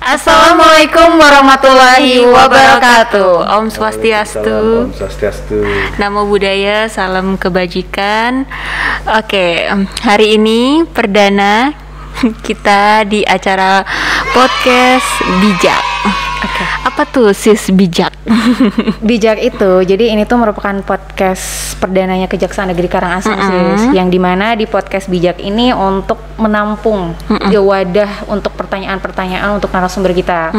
Assalamualaikum warahmatullahi wabarakatuh. Om Swastiastu. Om Swastiastu. Namo Buddhaya, salam kebajikan. Oke, hari ini perdana kita di acara podcast bijak. Oke. Apa tuh sis bijak? Bijak itu, jadi ini tuh merupakan podcast perdananya Kejaksaan Negeri Karangasem sis, yang dimana di podcast bijak ini untuk menampung wadah untuk pertanyaan-pertanyaan untuk narasumber kita,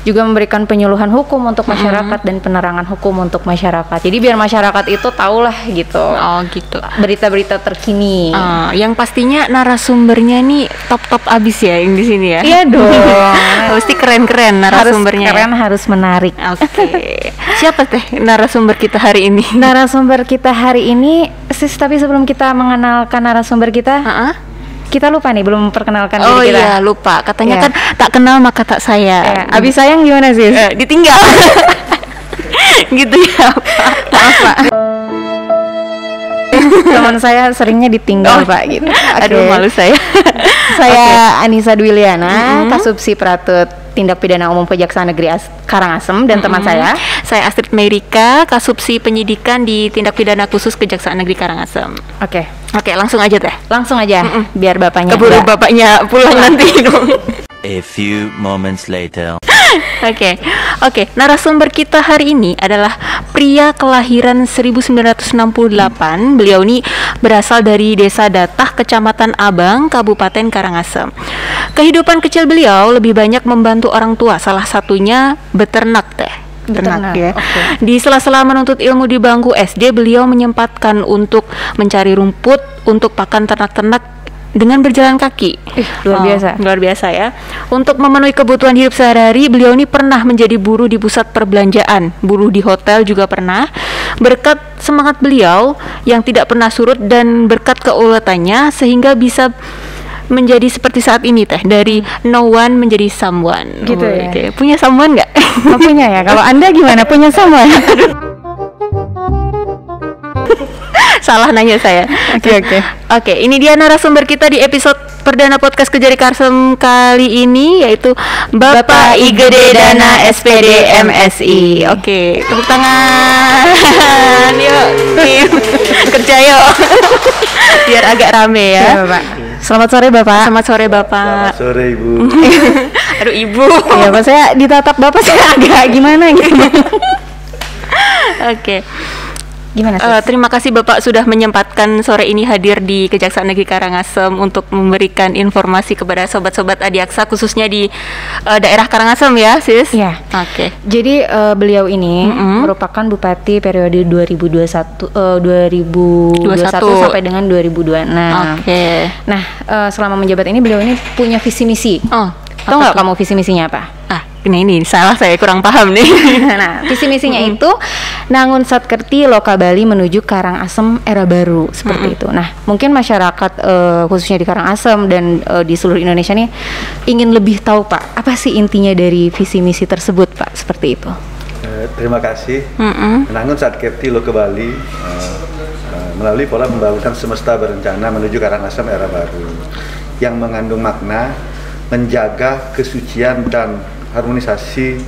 juga memberikan penyuluhan hukum untuk masyarakat dan penerangan hukum untuk masyarakat. Jadi biar masyarakat itu tahulah gitu. Oh gitu. Berita-berita terkini. Yang pastinya narasumbernya nih top abis ya yang di sini ya. Iya dong. Pasti keren-keren narasumbernya. Harus keren, harus menarik. Oke. Siapa teh narasumber kita hari ini? Narasumber kita hari ini, sis, tapi sebelum kita mengenalkan narasumber kita, kita lupa nih, belum memperkenalkan diri kita. Oh iya, lupa. Katanya kan tak kenal maka tak sayang. Abis sayang gimana sis? Ditinggal. Gitu ya, Pak. Teman saya seringnya ditinggal Pak gitu. Aduh, malu saya. Saya Anissa Dwiliana, Kasubsi Pratut Tindak Pidana Umum Kejaksaan Negeri Karangasem, dan teman saya Astrid Merika, Kasubsi Penyidikan di Tindak Pidana Khusus Kejaksaan Negeri Karangasem. Oke, langsung aja teh. Langsung aja, biar bapaknya keburu bapaknya pulang nanti dong. A few moments later. Oke. Narasumber kita hari ini adalah pria kelahiran 1968. Beliau ini berasal dari Desa Datah, Kecamatan Abang, Kabupaten Karangasem. Kehidupan kecil beliau lebih banyak membantu orang tua, salah satunya beternak teh. Beternak ya. Okay. Di sela-sela menuntut ilmu di bangku SD, beliau menyempatkan untuk mencari rumput untuk pakan ternak-ternak dengan berjalan kaki. Luar biasa ya. Untuk memenuhi kebutuhan hidup sehari-hari, beliau ini pernah menjadi buruh di pusat perbelanjaan, buruh di hotel juga pernah. Berkat semangat beliau yang tidak pernah surut dan berkat keuletannya sehingga bisa menjadi seperti saat ini teh, dari no one menjadi someone. Gitu ya. Okay. Punya someone nggak? Nggak punya ya. Kalau Anda gimana? Punya someone? Salah nanya saya. Oke, ini dia narasumber kita di episode perdana podcast Kejari Karsem kali ini, yaitu Bapak Igede Dana SPD MSI. Oke, tepuk tangan. Yuk, kerja yuk. Biar agak rame ya. Bapak. Selamat sore Bapak. Selamat sore Bapak. Selamat sore Ibu. Aduh Ibu. Iya Pak, saya ditatap Bapak saya agak gimana gitu. Oke. Gimana sih? Terima kasih Bapak sudah menyempatkan sore ini hadir di Kejaksaan Negeri Karangasem untuk memberikan informasi kepada sobat-sobat Adiaksa, khususnya di daerah Karangasem ya, sis? Iya. Oke. Jadi beliau ini merupakan bupati periode 2021 sampai dengan 2026. Oke. Nah, selama menjabat ini beliau ini punya visi misi. Tahu nggak kamu visi misinya apa? Ini salah, saya kurang paham nih. Nah, visi misinya itu Nangun Satkerti Loka Bali menuju Karangasem era baru, seperti itu. Nah, mungkin masyarakat khususnya di Karangasem dan di seluruh Indonesia nih ingin lebih tahu Pak, apa sih intinya dari visi misi tersebut Pak, seperti itu. Terima kasih. Nangun Satkerti Loka Bali melalui pola pembangunan semesta berencana menuju Karangasem era baru yang mengandung makna menjaga kesucian dan harmonisasi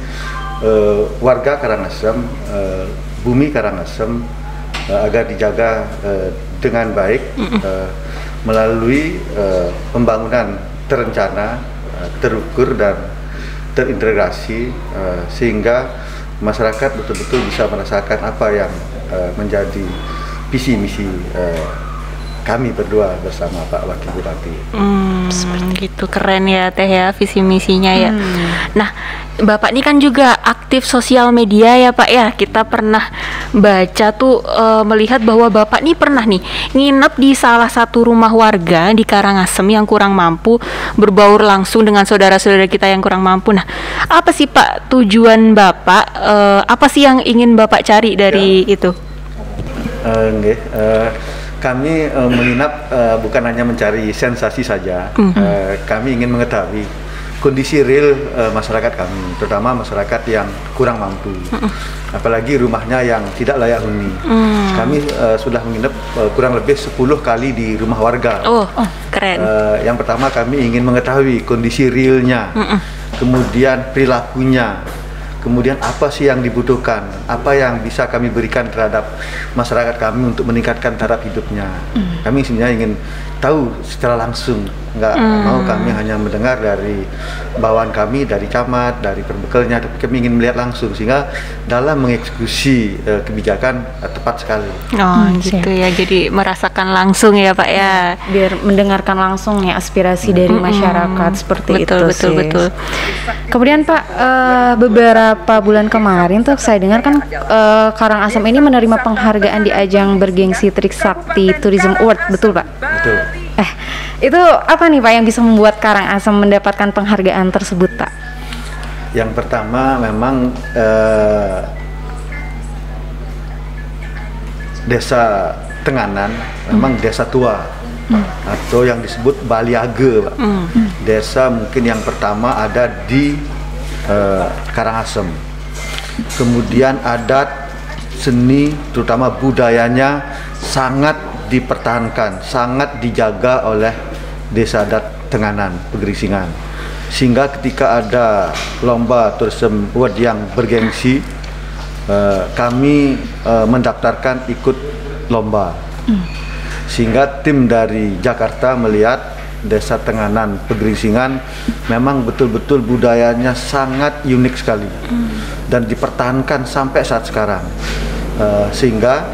warga Karangasem, bumi Karangasem agar dijaga dengan baik melalui pembangunan terencana, terukur dan terintegrasi sehingga masyarakat betul-betul bisa merasakan apa yang menjadi visi misi kami berdua bersama Pak Wakil Bupati. Seperti itu, keren ya Teh ya visi misinya ya. Nah, Bapak ini kan juga aktif sosial media ya Pak ya. Kita pernah baca tuh melihat bahwa Bapak ini pernah nih nginep di salah satu rumah warga di Karangasem yang kurang mampu, berbaur langsung dengan saudara-saudara kita yang kurang mampu. Nah, apa sih Pak tujuan Bapak? Apa sih yang ingin Bapak cari dari itu? Kami menginap bukan hanya mencari sensasi saja, kami ingin mengetahui kondisi real masyarakat kami, terutama masyarakat yang kurang mampu, apalagi rumahnya yang tidak layak huni. Kami sudah menginap kurang lebih 10 kali di rumah warga. Keren. Yang pertama kami ingin mengetahui kondisi realnya, kemudian perilakunya, kemudian apa sih yang dibutuhkan, apa yang bisa kami berikan terhadap masyarakat kami untuk meningkatkan taraf hidupnya. Kami sebenarnya ingin tahu secara langsung, nggak mau kami hanya mendengar dari bawaan kami, dari camat, dari perbekelnya, tapi kami ingin melihat langsung sehingga dalam mengeksekusi kebijakan tepat sekali. Oh gitu ya, jadi merasakan langsung ya Pak ya, biar mendengarkan langsung ya aspirasi dari masyarakat seperti betul, itu. Betul. Kemudian Pak, beberapa bulan kemarin tuh saya dengar kan Karangasem ini menerima penghargaan di ajang bergengsi Trisakti Tourism Award, betul Pak? Betul. Itu apa nih Pak yang bisa membuat Karangasem mendapatkan penghargaan tersebut Pak? Yang pertama memang Desa Tenganan memang desa tua atau yang disebut Baliage, Pak. Desa mungkin yang pertama ada di Karangasem. Kemudian adat, seni, terutama budayanya sangat dipertahankan, sangat dijaga oleh Desa Adat Tenganan, Pegerisingan. Sehingga ketika ada lomba tourism award yang bergengsi, kami mendaftarkan ikut lomba. Sehingga tim dari Jakarta melihat Desa Tenganan Pegerisingan memang betul-betul budayanya sangat unik sekali dan dipertahankan sampai saat sekarang, sehingga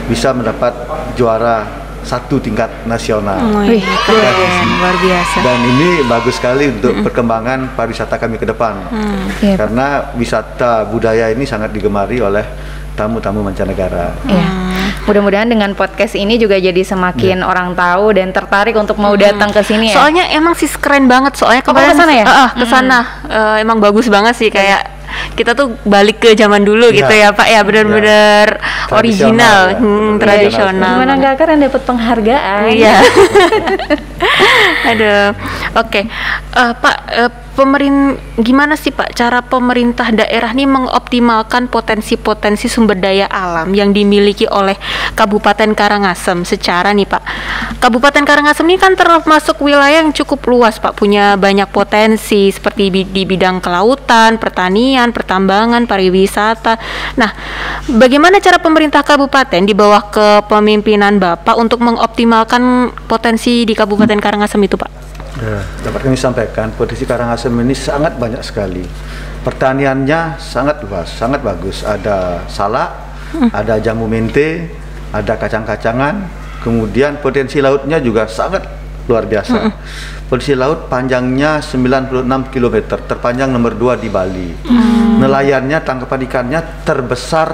bisa mendapat juara 1 tingkat nasional. Luar biasa. Dan ini bagus sekali untuk perkembangan pariwisata kami ke depan, karena wisata budaya ini sangat digemari oleh tamu-tamu mancanegara. Mudah-mudahan dengan podcast ini juga jadi semakin orang tahu dan tertarik untuk mau datang ke sini ya. Soalnya emang sih keren banget, soalnya kemarin kesana ya? Kesana emang bagus banget sih, kayak kita tuh balik ke zaman dulu gitu ya Pak ya, benar-benar original, tradisional. Gimana nggak keren dapat penghargaan? Iya. Aduh, oke. Pak, gimana sih Pak cara pemerintah daerah nih mengoptimalkan potensi-potensi sumber daya alam yang dimiliki oleh Kabupaten Karangasem secara nih Pak, Kabupaten Karangasem ini kan termasuk wilayah yang cukup luas Pak, punya banyak potensi seperti di bidang kelautan, pertanian, pertambangan, pariwisata. Nah, bagaimana cara pemerintah kabupaten di bawah kepemimpinan Bapak untuk mengoptimalkan potensi di Kabupaten Karangasem itu Pak? Dapat kami sampaikan, potensi Karangasem ini sangat banyak sekali. Pertaniannya sangat luas, sangat bagus. Ada salak, ada jamu mente, ada kacang-kacangan. Kemudian potensi lautnya juga sangat luar biasa. Potensi laut panjangnya 96 km, terpanjang nomor 2 di Bali. Nelayannya, tangkapan ikannya terbesar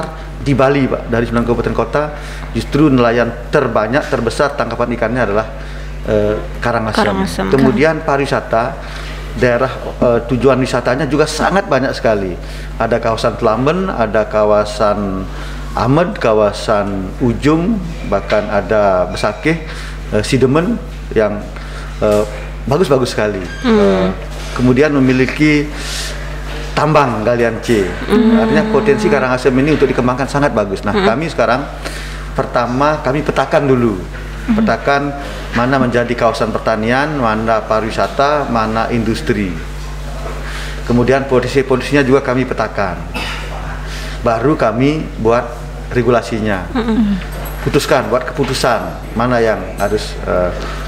di Bali, Pak. Dari 9 kabupaten kota, justru nelayan terbanyak, terbesar tangkapan ikannya adalah Karangasem. Kemudian pariwisata, daerah tujuan wisatanya juga sangat banyak sekali. Ada kawasan Tlamben, ada kawasan Amed, kawasan Ujung, bahkan ada Besakeh, Sidemen yang bagus-bagus sekali. Kemudian memiliki tambang galian C. Artinya potensi Karangasem ini untuk dikembangkan sangat bagus. Nah, kami sekarang pertama kami petakan dulu. Petakan mana menjadi kawasan pertanian, mana pariwisata, mana industri. Kemudian posisinya juga kami petakan. Baru kami buat regulasinya. Buat keputusan mana yang harus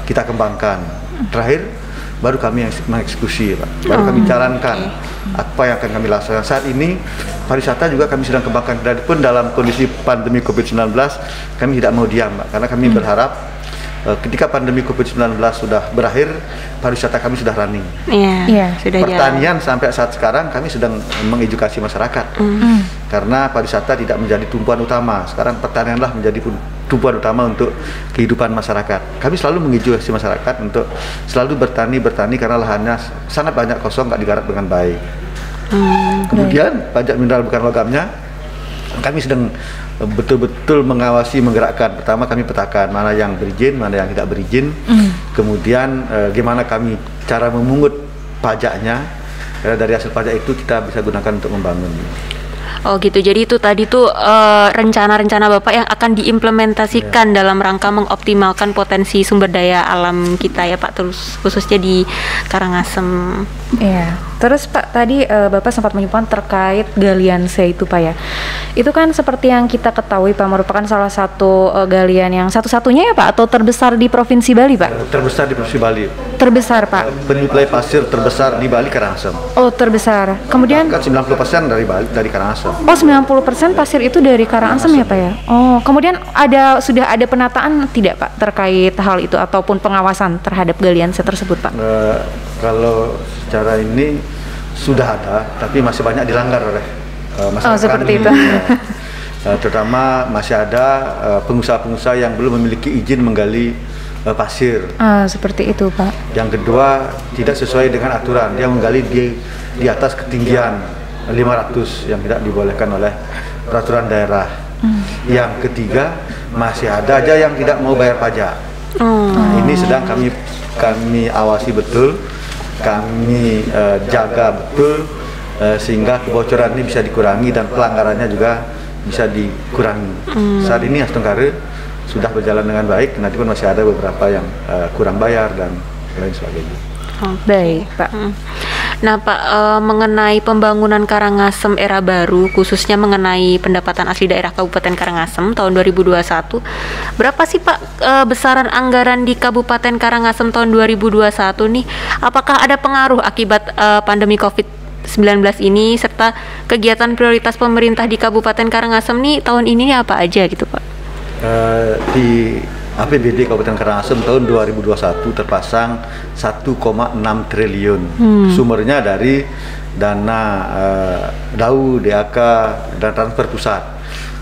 kita kembangkan. Terakhir baru kami yang mengeksekusi, Pak. Baru kami jalankan apa yang akan kami laksanakan. Saat ini pariwisata juga kami sedang kembangkan. Dan pun dalam kondisi pandemi COVID-19 kami tidak mau diam, Pak, karena kami berharap ketika pandemi COVID-19 sudah berakhir, pariwisata kami sudah running. Sudah Pertanian sampai saat sekarang kami sedang mengedukasi masyarakat. Karena pariwisata tidak menjadi tumpuan utama. Sekarang pertanianlah menjadi tumpuan utama untuk kehidupan masyarakat. Kami selalu mengedukasi masyarakat untuk selalu bertani karena lahannya sangat banyak kosong, nggak digarap dengan baik. Kemudian pajak mineral bukan logamnya, kami sedang betul-betul mengawasi, menggerakkan. Pertama kami petakan mana yang berizin, mana yang tidak berizin. Kemudian gimana kami cara memungut pajaknya, karena dari hasil pajak itu kita bisa gunakan untuk membangun. Oh gitu, jadi itu tadi tuh rencana-rencana Bapak yang akan diimplementasikan dalam rangka mengoptimalkan potensi sumber daya alam kita ya Pak, terus khususnya di Karangasem. Terus Pak, tadi Bapak sempat menyebutkan terkait galian C itu Pak ya. Itu kan seperti yang kita ketahui Pak, merupakan salah satu galian yang satu-satunya ya Pak, atau terbesar di Provinsi Bali Pak? Terbesar di Provinsi Bali. Terbesar Pak? Penyuplai pasir terbesar di Bali Karangasem. Oh terbesar. Kemudian? Kan 90% dari Bali, dari Karangasem. Oh 90% pasir itu dari Karangasem ya Pak ya? Oh kemudian sudah ada penataan tidak Pak terkait hal itu ataupun pengawasan terhadap galian C tersebut Pak? Kalau secara ini sudah ada, tapi masih banyak dilanggar oleh masyarakat. Oh seperti itu. Terutama masih ada pengusaha-pengusaha yang belum memiliki izin menggali pasir. Seperti itu Pak. Yang kedua, tidak sesuai dengan aturan, dia menggali di atas ketinggian 500 yang tidak dibolehkan oleh peraturan daerah. Yang ketiga, masih ada aja yang tidak mau bayar pajak. Ini sedang kami awasi betul, kami jaga betul, sehingga kebocoran ini bisa dikurangi dan pelanggarannya juga bisa dikurangi. Saat ini As Tenggara sudah berjalan dengan baik, nanti pun masih ada beberapa yang kurang bayar dan lain sebagainya. Baik Pak. Nah Pak, mengenai pembangunan Karangasem era baru, khususnya mengenai pendapatan asli daerah Kabupaten Karangasem tahun 2021, berapa sih Pak besaran anggaran di Kabupaten Karangasem tahun 2021 nih? Apakah ada pengaruh akibat pandemi COVID-19 ini, serta kegiatan prioritas pemerintah di Kabupaten Karangasem nih tahun ini apa aja gitu Pak? Di APBD Kabupaten Karangasem tahun 2021 terpasang 1,6 triliun. Sumbernya dari dana DAU, DAK, dan transfer pusat.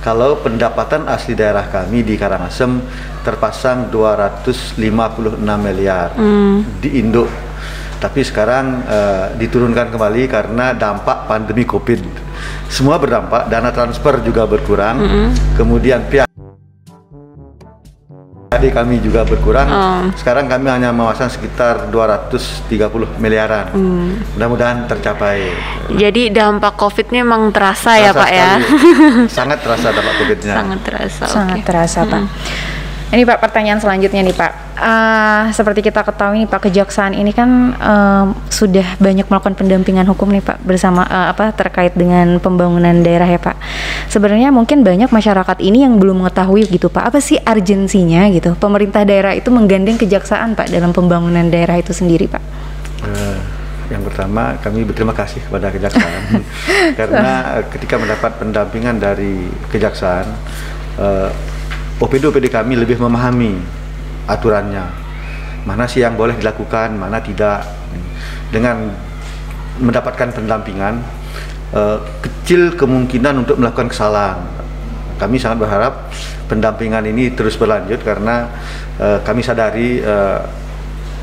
Kalau pendapatan asli daerah kami di Karangasem terpasang 256 miliar di induk. Tapi sekarang diturunkan kembali karena dampak pandemi COVID. Semua berdampak, dana transfer juga berkurang. Kemudian pihak tadi kami juga berkurang. Sekarang kami hanya memasang sekitar 230 miliaran. Mudah-mudahan tercapai. Jadi dampak COVID ini memang terasa ya Pak sekali. Ya? Sangat terasa dampak COVID-nya. Sangat terasa. Sangat terasa Pak. Ini Pak, pertanyaan selanjutnya nih Pak. Seperti kita ketahui nih Pak, Kejaksaan ini kan sudah banyak melakukan pendampingan hukum nih Pak bersama terkait dengan pembangunan daerah ya Pak. Sebenarnya mungkin banyak masyarakat ini yang belum mengetahui gitu Pak, apa sih urgensinya gitu pemerintah daerah itu menggandeng Kejaksaan Pak dalam pembangunan daerah itu sendiri Pak? Yang pertama, kami berterima kasih kepada Kejaksaan karena ketika mendapat pendampingan dari Kejaksaan, OPD kami lebih memahami aturannya, mana sih yang boleh dilakukan, mana tidak. Dengan mendapatkan pendampingan, kecil kemungkinan untuk melakukan kesalahan. Kami sangat berharap pendampingan ini terus berlanjut karena kami sadari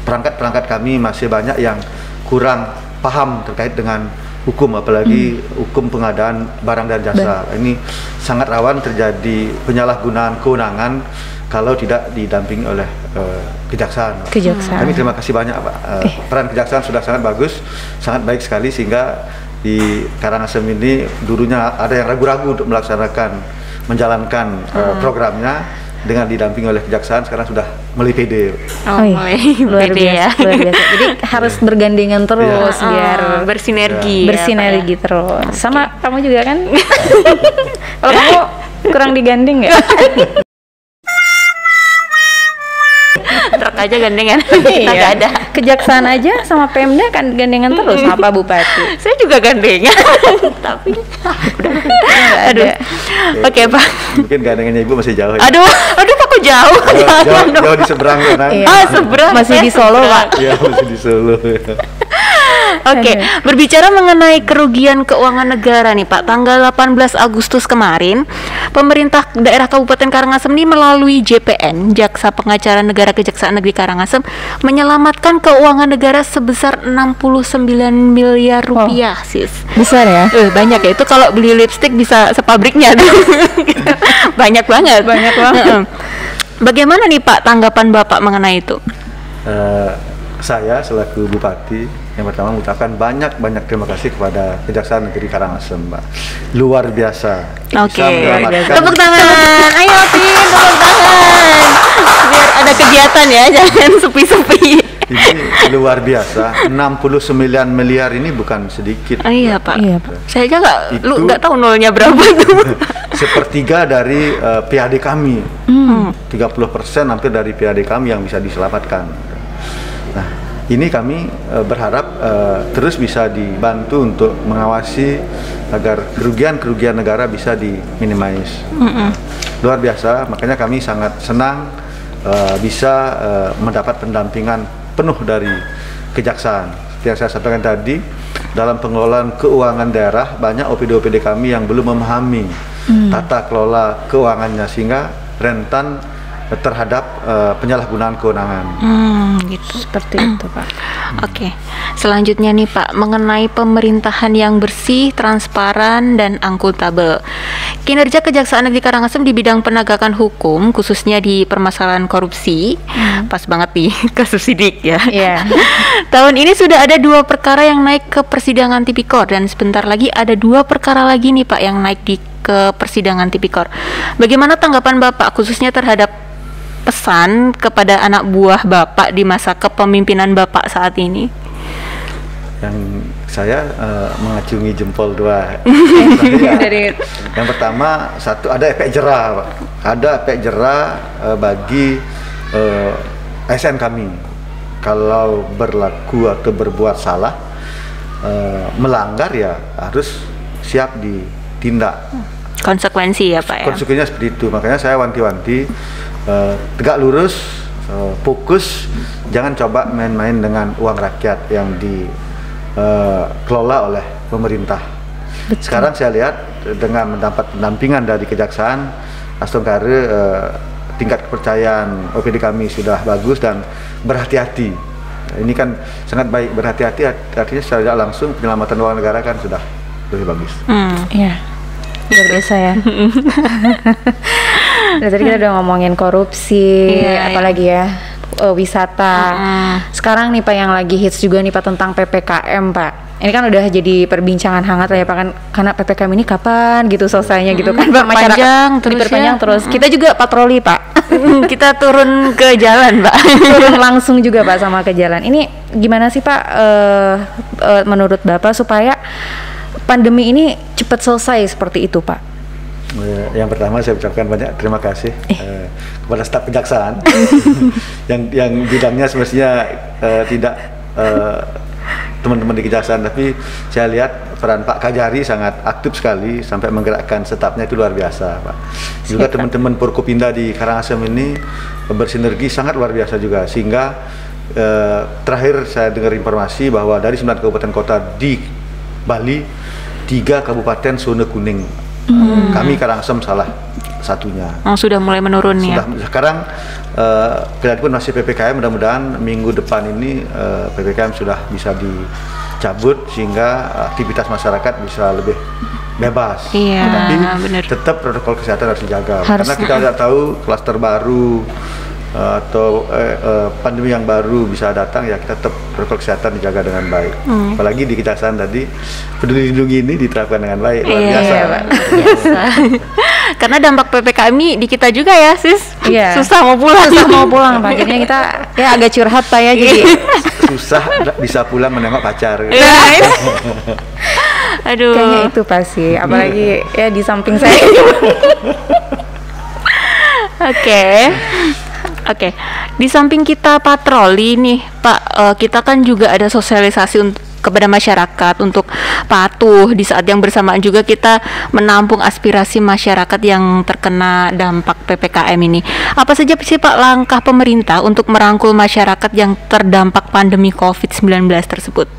perangkat-perangkat kami masih banyak yang kurang paham terkait dengan hukum, apalagi hukum pengadaan barang dan jasa. Ini sangat rawan terjadi penyalahgunaan kewenangan kalau tidak didampingi oleh Kejaksaan. Kami terima kasih banyak Pak. Peran Kejaksaan sudah sangat bagus, sangat baik sekali, sehingga di Karangasem ini dulunya ada yang ragu-ragu untuk menjalankan programnya. Dengan didampingi oleh Kejaksaan, sekarang sudah mulai pede. Luar biasa, luar biasa. Jadi harus bergandengan terus biar bersinergi terus. Sama kamu juga kan? Kalau kamu kurang digandeng ya? Truk aja gandengan, nggak ada. Kejaksaan aja sama Pemda kan gandengan terus sama Pak Bupati. Saya juga gandengan, tapi udah nggak ada. Oke Pak. Mungkin gandengannya Ibu masih jauh. Ya? Aduh Pak, kok jauh? Jauh di seberang kan? Seberang. Masih di Solo Pak. Iya, masih di Solo. Oke, berbicara mengenai kerugian keuangan negara nih Pak, tanggal 18 Agustus kemarin, pemerintah daerah Kabupaten Karangasem ini melalui JPN, Jaksa Pengacara Negara Kejaksaan Negeri Karangasem, menyelamatkan keuangan negara sebesar 69 miliar rupiah, sis. Besar ya? Banyak ya, itu kalau beli lipstik bisa sepabriknya tuh. Banyak banget. Bagaimana nih Pak tanggapan Bapak mengenai itu? Saya selaku Bupati yang pertama mengucapkan banyak terima kasih kepada Kejaksaan Negeri Karangasem, Mbak. Luar biasa. Oke. Tepuk tangan. Ayo tim, tepuk tangan. Biar ada kegiatan ya, jangan sepi-sepi. Ini luar biasa. 69 miliar ini bukan sedikit. Iya Pak. Iya Pak. Saya aja nggak tahu nolnya berapa tuh. Sepertiga dari PAD kami. 30% hampir dari PAD kami yang bisa diselamatkan. Nah, ini kami berharap terus bisa dibantu untuk mengawasi agar kerugian negara bisa diminimais. Luar biasa, makanya kami sangat senang bisa mendapat pendampingan penuh dari kejaksaan. Seperti yang saya sampaikan tadi, dalam pengelolaan keuangan daerah banyak OPD kami yang belum memahami tata kelola keuangannya sehingga rentan terhadap penyalahgunaan kewenangan. Gitu. Seperti itu Pak. Oke. Selanjutnya nih Pak, mengenai pemerintahan yang bersih, transparan, dan akuntabel. Kinerja Kejaksaan Negeri Karangasem di bidang penegakan hukum, khususnya di permasalahan korupsi, pas banget nih kasus sidik ya. Tahun ini sudah ada 2 perkara yang naik ke persidangan tipikor dan sebentar lagi ada 2 perkara lagi nih Pak yang naik ke persidangan tipikor. Bagaimana tanggapan Bapak khususnya terhadap pesan kepada anak buah Bapak di masa kepemimpinan Bapak saat ini? Yang saya mengacungi jempol 2. Yang pertama, satu, ada efek jera Pak. Ada efek jera bagi ASN kami. Kalau berlaku atau berbuat salah, melanggar ya harus siap ditindak. Konsekuensi ya Pak ya? Konsekuensinya seperti itu, makanya saya wanti-wanti tegak lurus, fokus, jangan coba main-main dengan uang rakyat yang dikelola oleh pemerintah. Betul. Sekarang saya lihat dengan mendapat pendampingan dari kejaksaan, Astungkare tingkat kepercayaan OPD kami sudah bagus dan berhati-hati. Ini kan sangat baik, berhati-hati artinya secara langsung penyelamatan uang negara kan sudah lebih bagus. Iya, luar biasa ya. Nah, tadi kita udah ngomongin korupsi, apalagi ya, wisata. Sekarang nih Pak yang lagi hits juga nih Pak tentang PPKM Pak. Ini kan udah jadi perbincangan hangat lah ya Pak kan, karena PPKM ini kapan gitu selesainya gitu kan Pak, masyarakat diperpanjang terus. Kita juga patroli Pak. Kita turun ke jalan Pak. Turun langsung juga Pak sama ke jalan. Ini gimana sih Pak menurut Bapak supaya pandemi ini cepat selesai seperti itu Pak? Yang pertama saya ucapkan banyak terima kasih kepada staf kejaksaan yang bidangnya semestinya tidak teman-teman di kejaksaan, tapi saya lihat peran Pak Kajari sangat aktif sekali sampai menggerakkan stafnya, itu luar biasa Pak. Juga teman-teman Forkopimda di Karangasem ini bersinergi sangat luar biasa juga, sehingga terakhir saya dengar informasi bahwa dari 9 kabupaten kota di Bali 3 kabupaten zona kuning. Kami Karangasem salah satunya. Sudah mulai menurun ya. Sekarang pun masih PPKM, mudah-mudahan minggu depan ini PPKM sudah bisa dicabut sehingga aktivitas masyarakat bisa lebih bebas. Iya, tapi benar. tetap protokol kesehatan harus dijaga. Karena kita tidak tahu klaster baru atau pandemi yang baru bisa datang, ya kita tetap protokol kesehatan dijaga dengan baik. Apalagi di kejaksaan tadi Peduli Lindungi ini diterapkan dengan baik, luar biasa. Biasa. Karena dampak PPKM ini di kita juga ya sis. Susah mau pulang. Pak. Jadinya kita ya agak curhat Pak ya, jadi susah bisa pulang menengok pacar. Aduh. Kayaknya itu pasti, apalagi ya di samping saya. Oke, di samping kita patroli nih Pak, kita kan juga ada sosialisasi kepada masyarakat untuk patuh. Di saat yang bersamaan juga kita menampung aspirasi masyarakat yang terkena dampak PPKM ini. Apa saja sih Pak langkah pemerintah untuk merangkul masyarakat yang terdampak pandemi COVID-19 tersebut?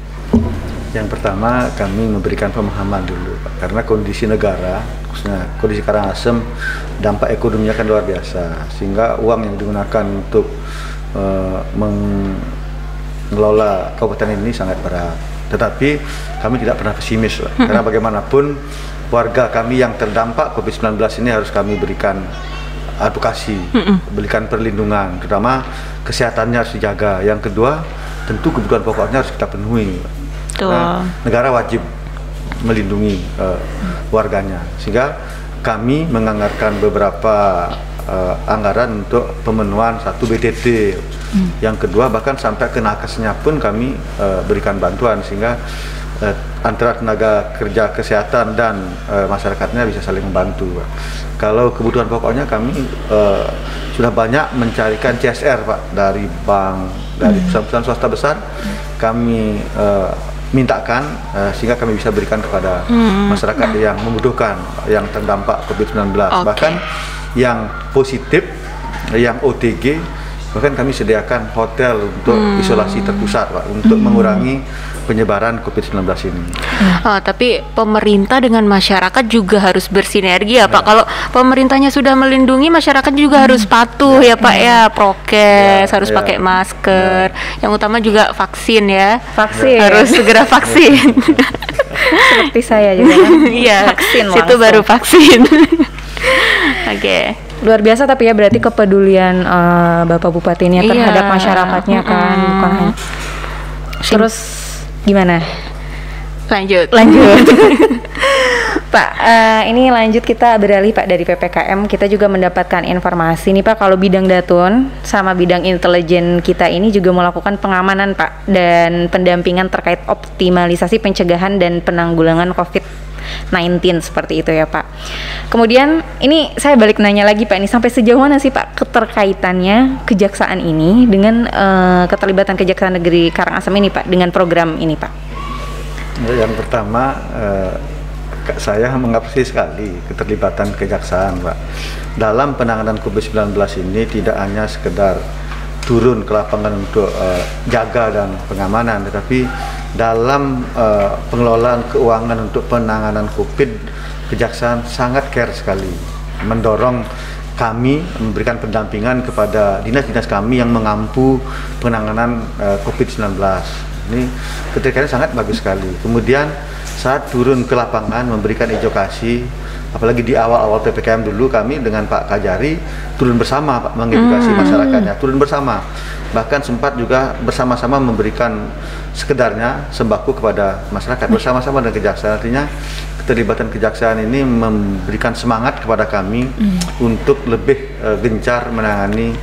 Yang pertama, kami memberikan pemahaman dulu Pak, karena kondisi negara, khususnya kondisi Karangasem, dampak ekonominya kan luar biasa, sehingga uang yang digunakan untuk mengelola kabupaten ini sangat berat. Tetapi kami tidak pernah pesimis Pak, karena bagaimanapun warga kami yang terdampak COVID-19 ini harus kami berikan advokasi, berikan perlindungan, terutama kesehatannya harus dijaga. Yang kedua, tentu kebutuhan pokoknya harus kita penuhi. Negara wajib melindungi warganya, sehingga kami menganggarkan beberapa anggaran untuk pemenuhan satu BTT. Yang kedua bahkan sampai ke nakesnya pun kami berikan bantuan sehingga antara tenaga kerja kesehatan dan masyarakatnya bisa saling membantu. Kalau kebutuhan pokoknya kami sudah banyak mencarikan CSR Pak dari bank, dari perusahaan swasta besar kami mintakan sehingga kami bisa berikan kepada masyarakat yang membutuhkan, yang terdampak COVID-19. Bahkan yang positif, yang OTG, bahkan kami sediakan hotel untuk isolasi terpusat Pak, untuk mengurangi penyebaran COVID-19 ini. Tapi pemerintah dengan masyarakat juga harus bersinergi ya Pak. Kalau pemerintahnya sudah melindungi, masyarakat juga harus patuh ya Pak ya, prokes, harus pakai masker. Yang utama juga vaksin ya. Vaksin. Harus segera vaksin. Seperti saya juga kan. Iya, vaksin itu baru vaksin. Oke. Luar biasa tapi ya, berarti kepedulian Bapak Bupati ini terhadap masyarakatnya kan, bukan hanya. Terus gimana? Lanjut. Pak, ini lanjut kita beralih Pak dari PPKM. Kita juga mendapatkan informasi nih Pak, kalau bidang Datun sama bidang intelijen kita ini juga melakukan pengamanan Pak dan pendampingan terkait optimalisasi pencegahan dan penanggulangan COVID-19 seperti itu ya Pak. Kemudian ini saya balik nanya lagi Pak, ini sampai sejauh mana sih Pak keterkaitannya kejaksaan ini dengan keterlibatan Kejaksaan Negeri Karangasem ini Pak dengan program ini Pak? Yang pertama, saya mengapresiasi sekali keterlibatan kejaksaan Pak dalam penanganan COVID-19 ini. Tidak hanya sekedar turun ke lapangan untuk jaga dan pengamanan, tetapi dalam pengelolaan keuangan untuk penanganan COVID, kejaksaan sangat care sekali, mendorong kami memberikan pendampingan kepada dinas-dinas kami yang mengampu penanganan COVID-19. Ini keterkaitannya sangat bagus sekali. Kemudian saat turun ke lapangan memberikan edukasi, apalagi di awal-awal PPKM dulu kami dengan Pak Kajari turun bersama Pak, mengedukasi masyarakatnya, turun bersama, bahkan sempat juga bersama-sama memberikan sekedarnya sembako kepada masyarakat bersama-sama dengan kejaksaan. Artinya keterlibatan kejaksaan ini memberikan semangat kepada kami untuk lebih gencar menangani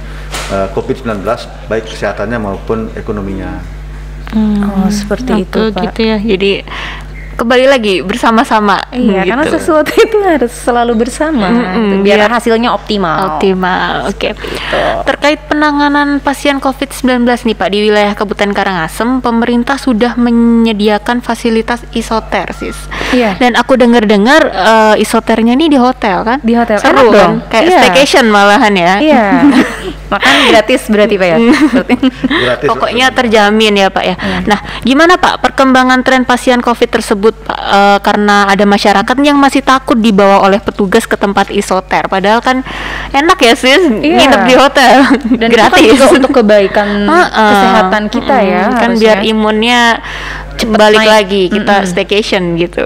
COVID-19, baik kesehatannya maupun ekonominya. Seperti itu Pak. Gitu ya. Jadi kembali lagi bersama-sama. Iya, gitu. karena sesuatu itu harus selalu bersama biar hasilnya optimal. Oke. Terkait penanganan pasien COVID-19 nih Pak, di wilayah Kabupaten Karangasem, pemerintah sudah menyediakan fasilitas isoter sis. Iya. Dan aku dengar-dengar isoternya nih di hotel kan? Di hotel. Seru kan? Kayak staycation malahan ya. Iya. Makan gratis berarti Pak ya. Gratis. Pokoknya terjamin ya Pak ya. Nah, gimana Pak perkembangan tren pasien COVID tersebut Pak? Karena ada masyarakat yang masih takut dibawa oleh petugas ke tempat isoter, padahal kan enak ya sis nginep di hotel dan gratis. itu kan juga untuk kebaikan kesehatan kita ya. Kan harusnya. biar imunnya Cepet balik naik. lagi kita staycation gitu.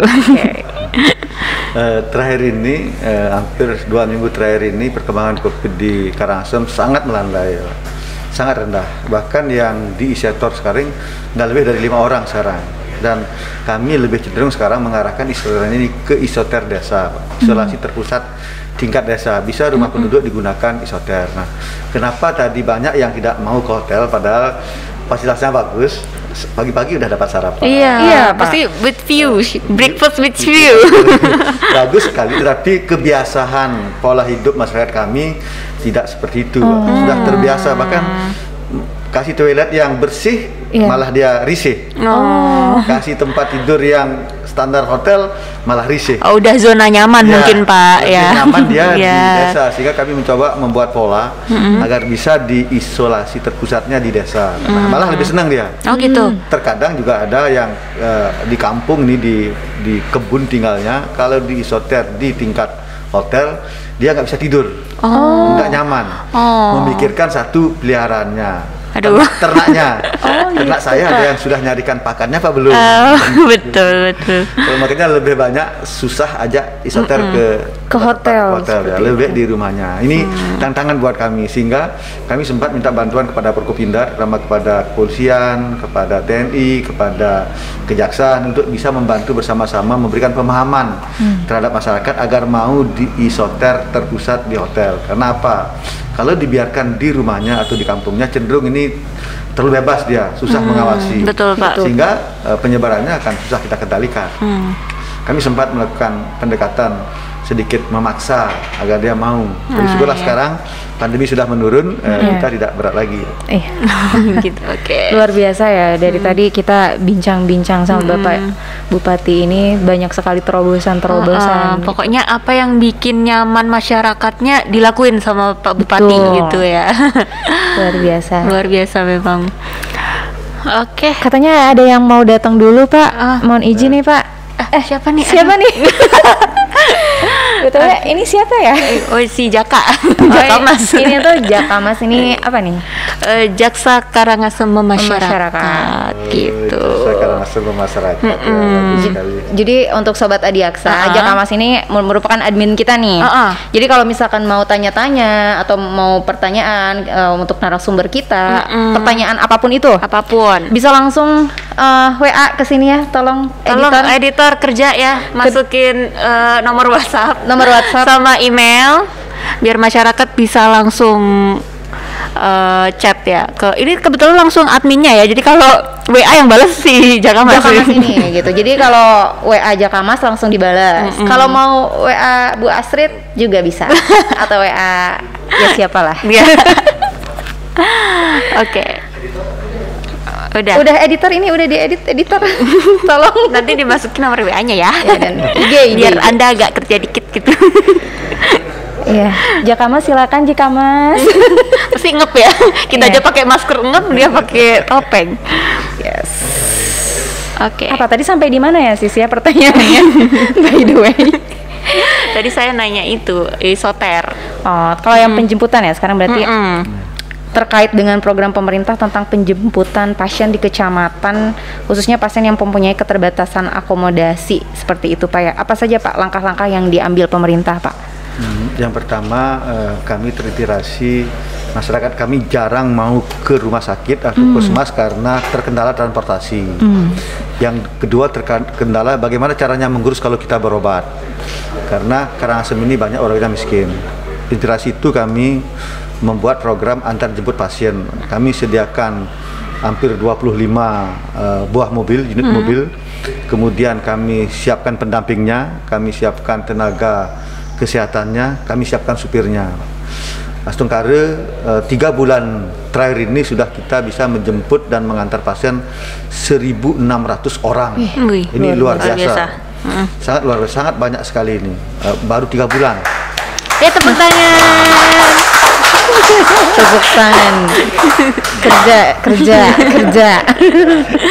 Terakhir ini hampir 2 minggu terakhir ini perkembangan COVID di Karangasem sangat melandai, sangat rendah. Bahkan yang di isoter sekarang nggak lebih dari 5 orang sekarang. Dan kami lebih cenderung sekarang mengarahkan isoter ini ke isoter desa, isolasi terpusat tingkat desa. Bisa rumah penduduk digunakan isoter. Nah, kenapa tadi banyak yang tidak mau ke hotel padahal fasilitasnya bagus? Pagi-pagi udah dapat sarapan. Iya, pasti with view, breakfast with view. Bagus sekali, tapi kebiasaan pola hidup masyarakat kami tidak seperti itu. Sudah terbiasa, bahkan kasih toilet yang bersih malah dia risih. Kasih tempat tidur yang standar hotel malah risih. Udah zona nyaman mungkin Pak ya. Nyaman dia di desa, sehingga kami mencoba membuat pola agar bisa diisolasi terpusatnya di desa. Nah, malah lebih senang dia. Oh gitu. Terkadang juga ada yang di kampung nih di kebun tinggalnya, kalau di isoter di tingkat hotel dia nggak bisa tidur, nggak nyaman, memikirkan satu peliharaannya. Aduh. Ternaknya. Ternak saya ada yang sudah nyarikan pakannya apa belum? Betul. Makanya lebih banyak susah ajak isoter ke hotel ya. Lebih baik di rumahnya. Ini tantangan buat kami, sehingga kami sempat minta bantuan kepada Forkopimda, terutama kepada kepolisian, kepada TNI, kepada kejaksaan untuk bisa membantu bersama-sama memberikan pemahaman terhadap masyarakat agar mau diisoter terpusat di hotel. Karena apa? Kalau dibiarkan di rumahnya atau di kampungnya, cenderung ini terlalu bebas, dia susah mengawasi. Betul, Pak. Sehingga penyebarannya akan susah kita kendalikan. Kami sempat melakukan pendekatan sedikit memaksa agar dia mau. Tapi syukurlah sekarang pandemi sudah menurun, kita tidak berat lagi. Gitu, oke. Luar biasa ya, dari tadi kita bincang-bincang sama Bapak Bupati ini, banyak sekali terobosan. Pokoknya apa yang bikin nyaman masyarakatnya dilakuin sama Pak Bupati gitu ya. Luar biasa memang. Oke. Katanya ada yang mau datang dulu, Pak. Mohon izin nih, Pak. Siapa nih? Betulnya ini siapa ya? Oh, si Jaka. Jakamas. Ini tuh Jakamas, ini apa nih? Jaksa Karangasem Masyarakat gitu. Jaksa Karangasem Masyarakat. Jadi untuk sobat Adiaksa, Jakamas ini merupakan admin kita nih. Jadi kalau misalkan mau tanya-tanya atau mau pertanyaan untuk narasumber kita, pertanyaan apapun itu, bisa langsung WA ke sini ya, tolong editor kerja ya, masukin nomor WhatsApp sama email biar masyarakat bisa langsung chat ya ke ini, kebetulan langsung adminnya ya, jadi kalau WA yang balas si Jakamas ini gitu. Jadi kalau WA Jakamas langsung dibalas. Kalau mau WA Bu Astrid juga bisa atau WA ya siapalah. Oke. Udah editor ini udah diedit editor. Tolong nanti dimasukin nomor WA-nya ya. Dan biar Anda agak kerja dikit gitu. Iya, Jakamas silakan Jakamas. Pasti ngep ya. Kita aja pakai masker ngep, dia pakai topeng. Yes. Oke. Apa tadi sampai di mana ya Sis ya pertanyaannya? By the way. Tadi saya nanya itu isoter. Oh, kalau yang penjemputan ya sekarang berarti terkait dengan program pemerintah tentang penjemputan pasien di kecamatan, khususnya pasien yang mempunyai keterbatasan akomodasi seperti itu Pak ya. Apa saja Pak langkah-langkah yang diambil pemerintah Pak? Yang pertama, kami terinspirasi masyarakat kami jarang mau ke rumah sakit atau puskesmas karena terkendala transportasi. Yang kedua terkendala bagaimana caranya mengurus kalau kita berobat, karena Karangasem ini banyak orang miskin. Inspirasi itu kami membuat program antar jemput pasien. Kami sediakan hampir 25 buah mobil, unit mobil. Kemudian kami siapkan pendampingnya, kami siapkan tenaga kesehatannya, kami siapkan supirnya. Astungkare 3 bulan terakhir ini sudah kita bisa menjemput dan mengantar pasien 1.600 orang. Ini luar biasa. Sangat luar biasa, sangat banyak sekali ini. Baru 3 bulan. Ya, tepuk tangan. Tepuk tangan. Kerja.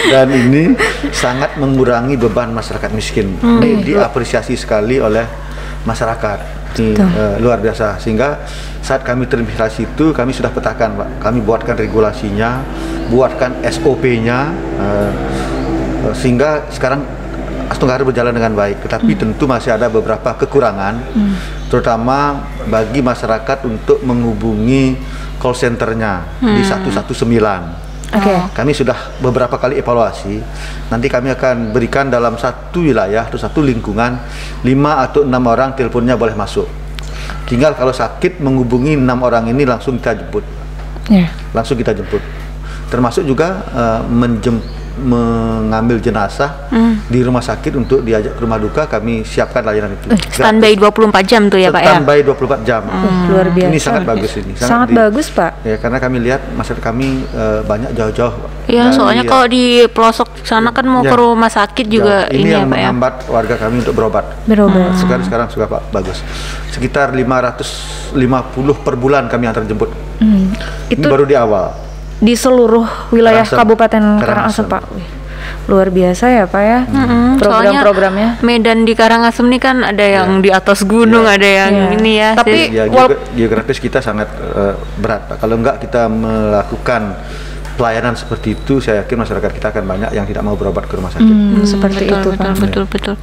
Dan ini sangat mengurangi beban masyarakat miskin. Diapresiasi sekali oleh masyarakat. Ini luar biasa. Sehingga saat kami terinspirasi itu kami sudah petakan Pak. Kami buatkan regulasinya, buatkan SOP-nya, sehingga sekarang Astungkare berjalan dengan baik. Tetapi tentu masih ada beberapa kekurangan, terutama bagi masyarakat untuk menghubungi call center-nya di 119. Kami sudah beberapa kali evaluasi. Nanti kami akan berikan dalam satu wilayah atau satu lingkungan 5 atau 6 orang teleponnya boleh masuk. Tinggal kalau sakit menghubungi 6 orang ini langsung kita jemput. Langsung kita jemput. Termasuk juga mengambil jenazah di rumah sakit untuk diajak ke rumah duka, kami siapkan layanan itu. Standby 24 jam tuh ya Pak ya? Standby 24 jam. Luar biasa. Ini sangat bagus ini. Sangat bagus Pak. Ya, karena kami lihat masyarakat kami banyak jauh-jauh. Iya, soalnya kalau di pelosok sana kan mau ke rumah sakit juga ini ya yang Pak ya? menghambat warga kami untuk berobat. Sekarang sudah Pak bagus. Sekitar 550 per bulan kami antar jemput. Ini baru di awal. Di seluruh wilayah Kabupaten Karangasem Pak. Luar biasa ya Pak ya. Program-programnya. Medan di Karangasem ini kan ada yang di atas gunung, ada yang ini ya. Tapi geografis kita sangat berat Pak. Kalau enggak kita melakukan pelayanan seperti itu, saya yakin masyarakat kita akan banyak yang tidak mau berobat ke rumah sakit. Seperti itu, betul.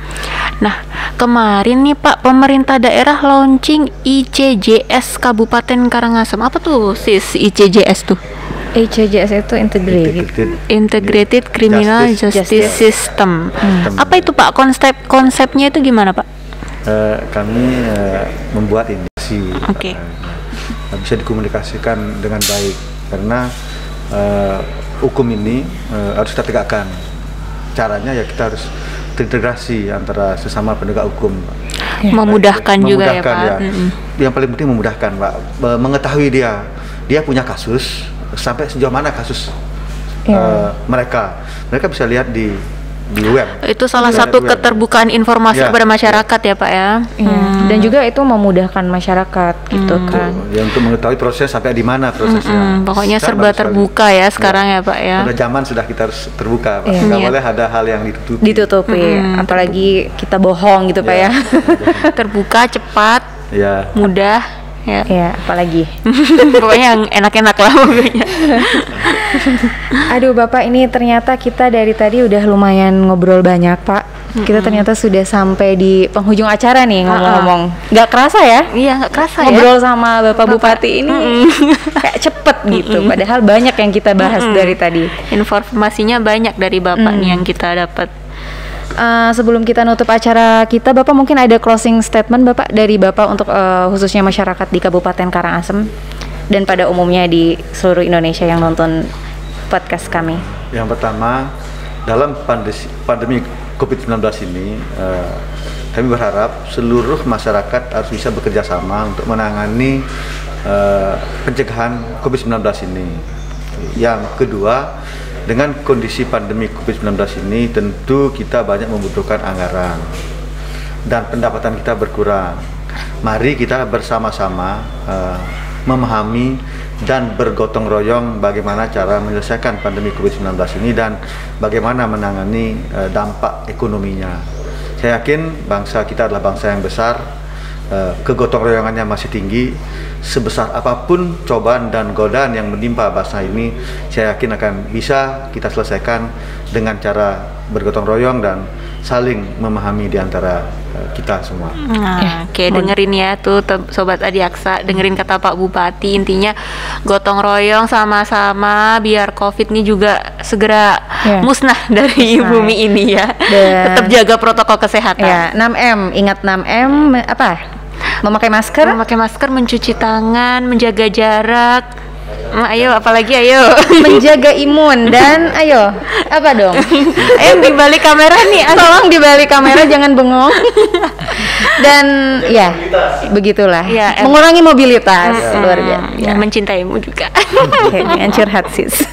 Nah, kemarin nih Pak, pemerintah daerah launching ICJS Kabupaten Karangasem. Apa tuh sis ICJS tuh? ICJS itu Integrated Criminal Justice System. Apa itu Pak? Konsepnya itu gimana Pak? Kami membuat ini bisa dikomunikasikan dengan baik, karena hukum ini harus kita tegakkan. Caranya ya kita harus terintegrasi antara sesama penegak hukum. Memudahkan juga ya Pak. Ya. Yang paling penting memudahkan Pak, mengetahui dia punya kasus, sampai sejauh mana kasus mereka bisa lihat di web. Itu salah satu keterbukaan informasi kepada masyarakat ya Pak ya. Dan juga itu memudahkan masyarakat gitu kan. Ya, untuk mengetahui proses sampai di mana prosesnya. Pokoknya serba terbuka ya sekarang ya Pak ya. Pada zaman sudah kita harus terbuka Pak. Nggak boleh ada hal yang ditutupi. Apalagi kita bohong gitu Pak ya. Terbuka, cepat, mudah. Ya, apalagi pokoknya yang enak-enak lah pokoknya. Aduh Bapak, ini ternyata kita dari tadi udah lumayan ngobrol banyak Pak. Kita ternyata sudah sampai di penghujung acara nih ngomong-ngomong. Nggak kerasa ya? Iya, nggak kerasa ngobrol sama Bapak Bupati ini kayak cepet gitu. Padahal banyak yang kita bahas dari tadi. Informasinya banyak dari Bapak nih yang kita dapat. Sebelum kita nutup acara kita, Bapak mungkin ada closing statement Bapak dari Bapak untuk khususnya masyarakat di Kabupaten Karangasem dan pada umumnya di seluruh Indonesia yang nonton podcast kami. Yang pertama, dalam pandemi COVID-19 ini, kami berharap seluruh masyarakat harus bisa bekerja sama untuk menangani pencegahan COVID-19 ini. Yang kedua, dengan kondisi pandemi COVID-19 ini tentu kita banyak membutuhkan anggaran dan pendapatan kita berkurang. Mari kita bersama-sama memahami dan bergotong royong bagaimana cara menyelesaikan pandemi COVID-19 ini dan bagaimana menangani dampak ekonominya. Saya yakin bangsa kita adalah bangsa yang besar, kegotong royongannya masih tinggi. Sebesar apapun cobaan dan godaan yang menimpa bangsa ini, saya yakin akan bisa kita selesaikan dengan cara bergotong royong dan saling memahami di antara kita semua. Oke, dengerin ya tuh Sobat Adiaksa, dengerin kata Pak Bupati, intinya gotong royong sama-sama biar COVID ini juga segera musnah dari bumi ini ya. Tetap jaga protokol kesehatan. 6M, ingat 6M apa? Memakai masker, mencuci tangan, menjaga jarak. Ayo, apalagi ayo. Menjaga imun dan ayo, apa dong? Ayo di balik kamera nih, tolong di balik kamera jangan bengong. Dan ya, begitulah. Mengurangi mobilitas, luar biasa. Mencintaimu juga. Dengan curhat sis.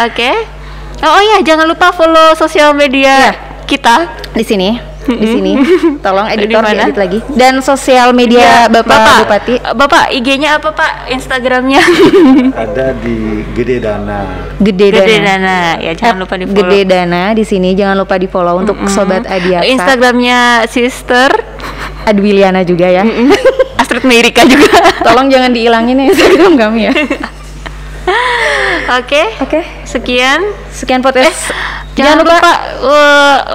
Oke. Oh ya, jangan lupa follow sosial media kita di sini. Tolong editor diedit lagi. Dan sosial media Bapak Bupati. Bapak IG-nya apa Pak? Instagramnya? Ada di Gede Dana. Gede Dana. Ya, jangan lupa di-follow. Gede Dana di sini jangan lupa di-follow untuk Sobat Adiaksa. Instagramnya Sister Adwiliana juga ya. Astrid Meirika juga. Tolong jangan diilangin ya Instagram kami ya. Oke. Sekian podcast. Jangan lupa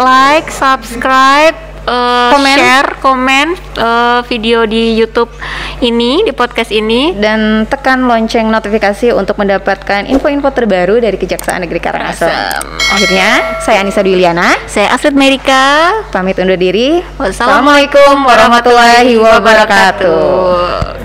like, subscribe, share, komen video di YouTube ini, di podcast ini, dan tekan lonceng notifikasi untuk mendapatkan info-info terbaru dari Kejaksaan Negeri Karangasem. Akhirnya, saya Anissa Dwiliana, saya Astrid Meirika, pamit undur diri. Wassalamualaikum warahmatullahi wabarakatuh.